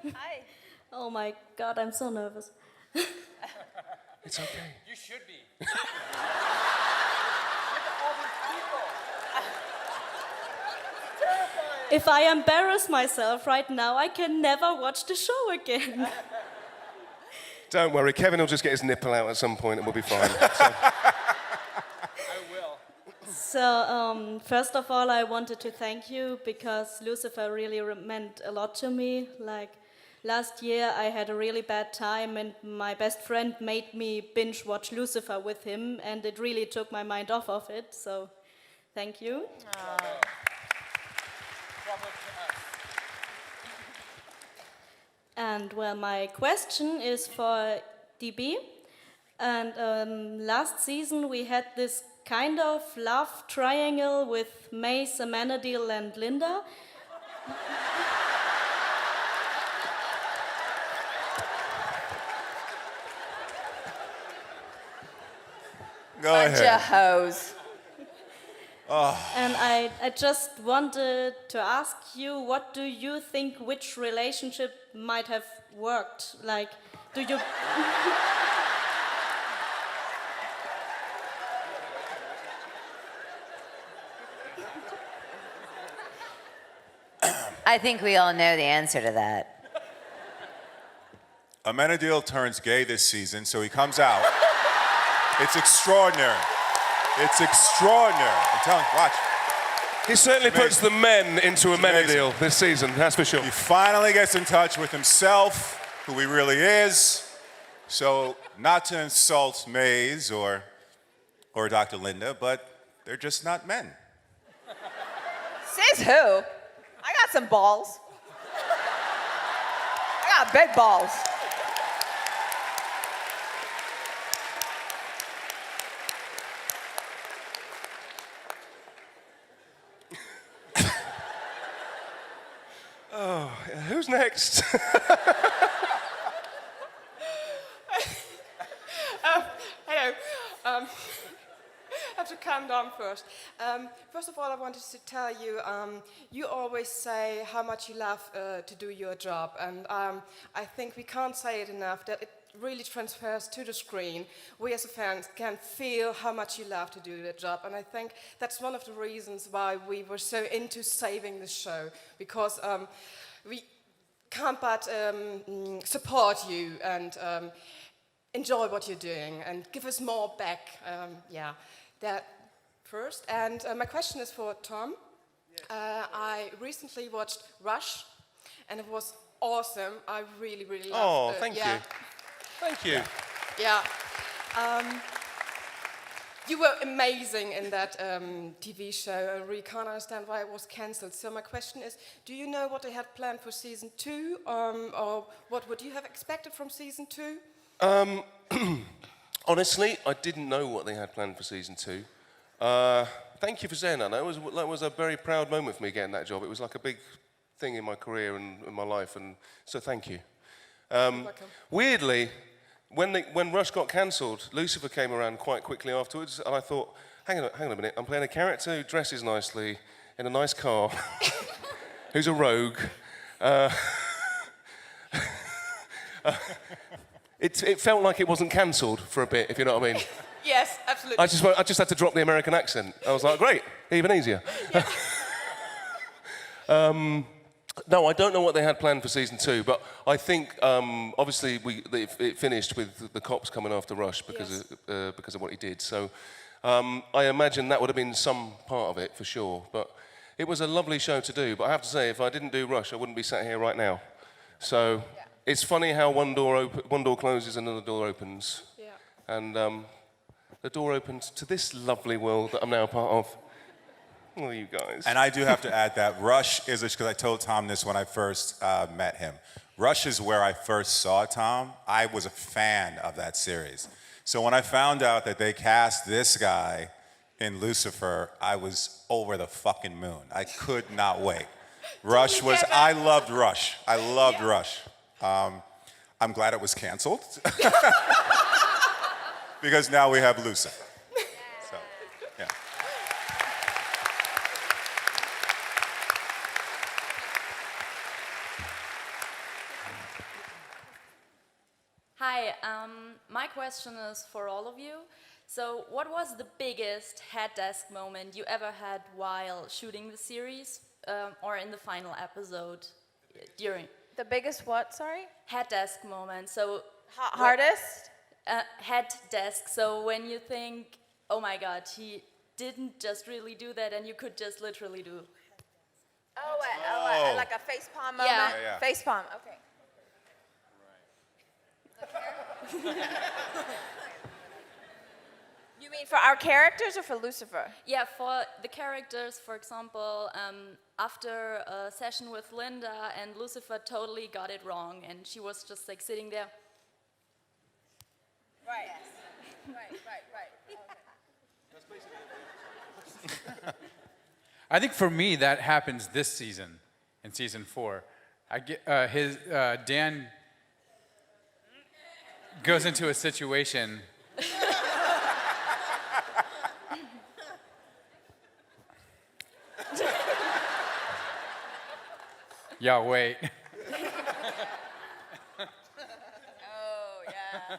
Hi. Oh my God, I'm so nervous. It's okay. You should be. If I embarrass myself right now, I can never watch the show again. Don't worry, Kevin will just get his nipple out at some point and we'll be fine. I will. So, first of all, I wanted to thank you because Lucifer really meant a lot to me. Like, last year I had a really bad time and my best friend made me binge watch Lucifer with him and it really took my mind off of it, so thank you. And well, my question is for DB. And last season we had this kind of love triangle with Mace, Amenadiel, and Linda. Go Bunch ahead. of hoes. And I just wanted to ask you, what do you think which relationship might have worked? Like, do you... I think we all know the answer to that. Amenadiel turns gay this season, so he comes out. It's extraordinary. It's extraordinary. I'm telling you, watch. He certainly puts the men into a Amenadiel this season, that's for sure. He finally gets in touch with himself, who he really is. So, not to insult Maze or Dr. Linda, but they're just not men. Says who? I got some balls. I got big balls. Oh, who's next? Hello. I have to calm down first. First of all, I wanted to tell you, you always say how much you love to do your job, and I think we can't say it enough, that it really transfers to the screen. We as a fans can feel how much you love to do the job, and I think that's one of the reasons why we were so into saving the show, because we can't but support you and enjoy what you're doing and give us more back. Yeah, that first. And my question is for Tom. I recently watched Rush, and it was awesome. I really, really loved it. Oh, thank you. Thank you. Yeah. You were amazing in that TV show. I really can't understand why it was cancelled. So my question is, do you know what they had planned for season 2? Or what would you have expected from season 2? Honestly, I didn't know what they had planned for season 2. Thank you for saying that. That was a very proud moment for me getting that job. It was like a big thing in my career and in my life, and so thank you. Weirdly, when Rush got cancelled, Lucifer came around quite quickly afterwards, and I thought, hang on a minute, I'm playing a character who dresses nicely in a nice car, who's a rogue. It felt like it wasn't cancelled for a bit, if you know what I mean. Yes, absolutely. I just had to drop the American accent. I was like, great, even easier. No, I don't know what they had planned for season 2, but I think obviously it finished with the cops coming after Rush because of what he did. So I imagine that would have been some part of it for sure. But it was a lovely show to do. But I have to say, if I didn't do Rush, I wouldn't be sat here right now. So it's funny how one door closes and another door opens. Yeah. And the door opens to this lovely world that I'm now a part of. Oh, you guys. And I do have to add that Rush is, because I told Tom this when I first met him. Rush is where I first saw Tom. I was a fan of that series. So when I found out that they cast this guy in Lucifer, I was over the fucking moon. I could not wait. Rush was, I loved Rush. I loved Rush. I'm glad it was canceled. Because now we have Lucifer. So, yeah. Hi, my question is for all of you. So, what was the biggest head desk moment you ever had while shooting the series or in the final episode during? The biggest what, sorry? Head desk moment. So, Hardest? head desk. So, when you think, oh my god, he didn't just really do that and you could just literally do. Oh, like a face palm moment? Yeah. Yeah, yeah. Face palm, okay. You mean for our characters or for Lucifer? Yeah, for the characters, for example, after a session with Linda and Lucifer totally got it wrong and she was just like sitting there. Right. Okay. I think for me that happens this season, in season 4. I get Dan goes into a situation. Yeah, wait. Oh, yeah.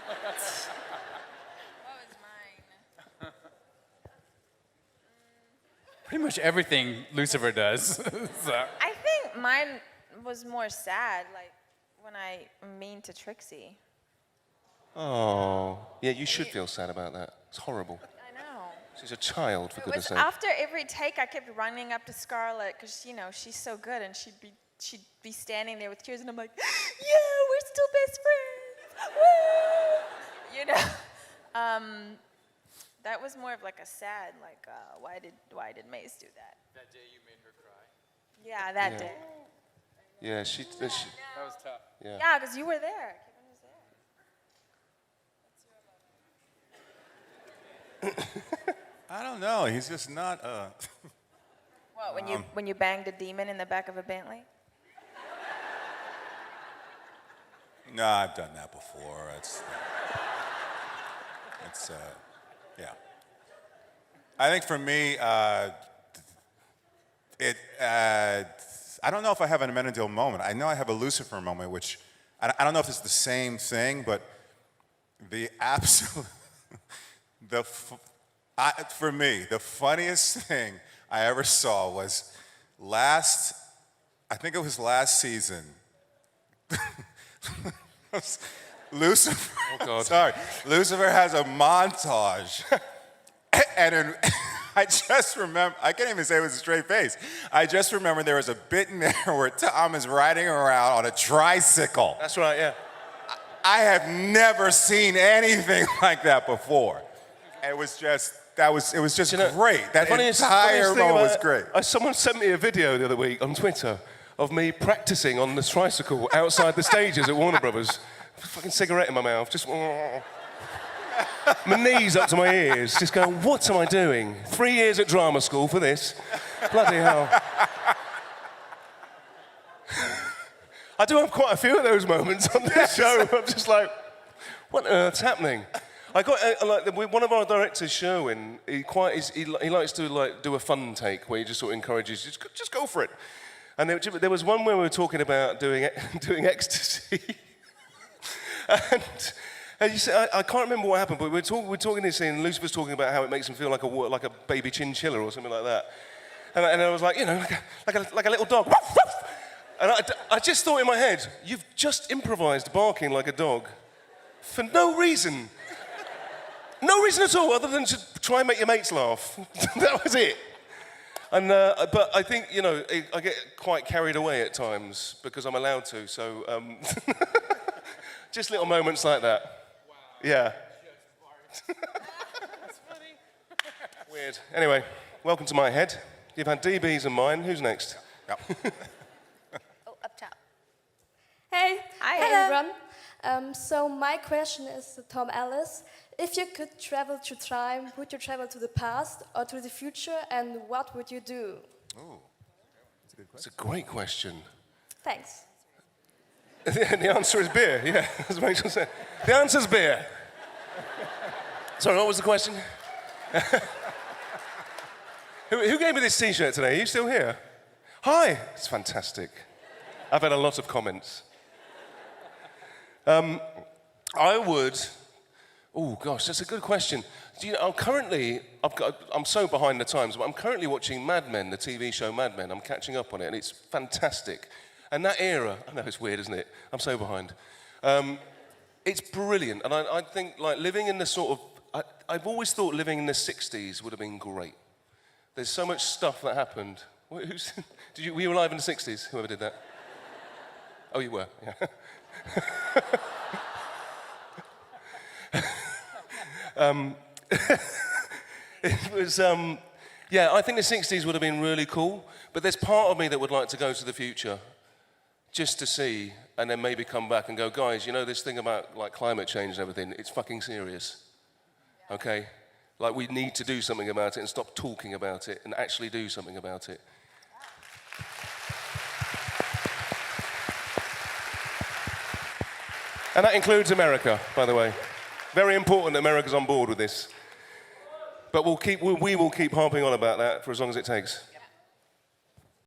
What was mine? Pretty much everything Lucifer does. So. I think mine was more sad, like when I mean to Trixie. Oh, yeah, you should feel sad about that. It's horrible. I know. She's a child, for It goodness was sake. after every take, I kept running up to Scarlett because you know she's so good, and she'd be standing there with tears, and I'm like, yeah, we're still best friends. Woo! You know. That was more of like a sad, like, why did Maze do that? That day you made her cry. Yeah, that Yeah. day. Yeah, she That was tough. yeah. Yeah, because you were there. Kevin was there. I don't know. He's just not. What, when you banged a demon in the back of a Bentley? No, I've done that before. Yeah. I think for me, I don't know if I have an Amenadiel moment. I know I have a Lucifer moment, which I don't know if it's the same thing, but the absolute, for me, the funniest thing I ever saw was I think it was last season. Lucifer, Oh, God. sorry, Lucifer has a montage, and I just remember, I can't even say it with a straight face. I just remember there was a bit in there where Tom is riding around on a tricycle. That's right, yeah. I have never seen anything like that before. It was just, it was just great. That entire moment was great. Someone sent me a video the other week on Twitter of me practicing on the tricycle outside the stages at Warner Brothers. Fucking cigarette in my mouth, just my knees up to my ears, just going, what am I doing? 3 years at drama school for this? Bloody hell. I do have quite a few of those moments on this show. I'm just like, what on earth's happening? I got one of our directors, Sherwin. He likes to like do a fun take where he just sort of encourages, just go for it. And there was one where we were talking about doing ecstasy. And you said, I can't remember what happened, but we're talking this scene, and Lucifer's talking about how it makes him feel like a baby chinchilla or something like that. And I was like, you know, like a little dog. And I just thought in my head, you've just improvised barking like a dog for no reason. No reason at all, other than to try and make your mates laugh. That was it. And but I think, you know, I get quite carried away at times because I'm allowed to. So just little moments like that. Wow. Yeah. That's funny. Weird. Anyway, welcome to my head. You've had DBs and mine. Who's next? Yep. Oh, up top. Hey, Hi. everyone. So my question is to Tom Ellis. If you could travel through time, would you travel to the past or to the future, and what would you do? Ooh, that's a good It's question. a great question. Thanks. The answer is beer, yeah, as Rachel said. The answer's beer. Sorry, what was the question? Who gave me this T-shirt today? Are you still here? Hi, it's fantastic. I've had a lot of comments. I would, oh gosh, that's a good question. Do you know, I'm so behind the times, but I'm currently watching Mad Men, the TV show Mad Men. I'm catching up on it, and it's fantastic. And that era, I know it's weird, isn't it? I'm so behind. It's brilliant, and I think like living in the sort of, I've always thought living in the 60s would have been great. There's so much stuff that happened. Were you alive in the 60s, whoever did that? Oh, you were, yeah. It was, yeah, I think the 60s would have been really cool, but there's part of me that would like to go to the future just to see, and then maybe come back and go, guys, you know this thing about like climate change and everything, it's fucking serious, okay? Like we need to do something about it and stop talking about it and actually do something about it. And that includes America, by the way. Very important that America's on board with this. But we will keep harping on about that for as long as it takes.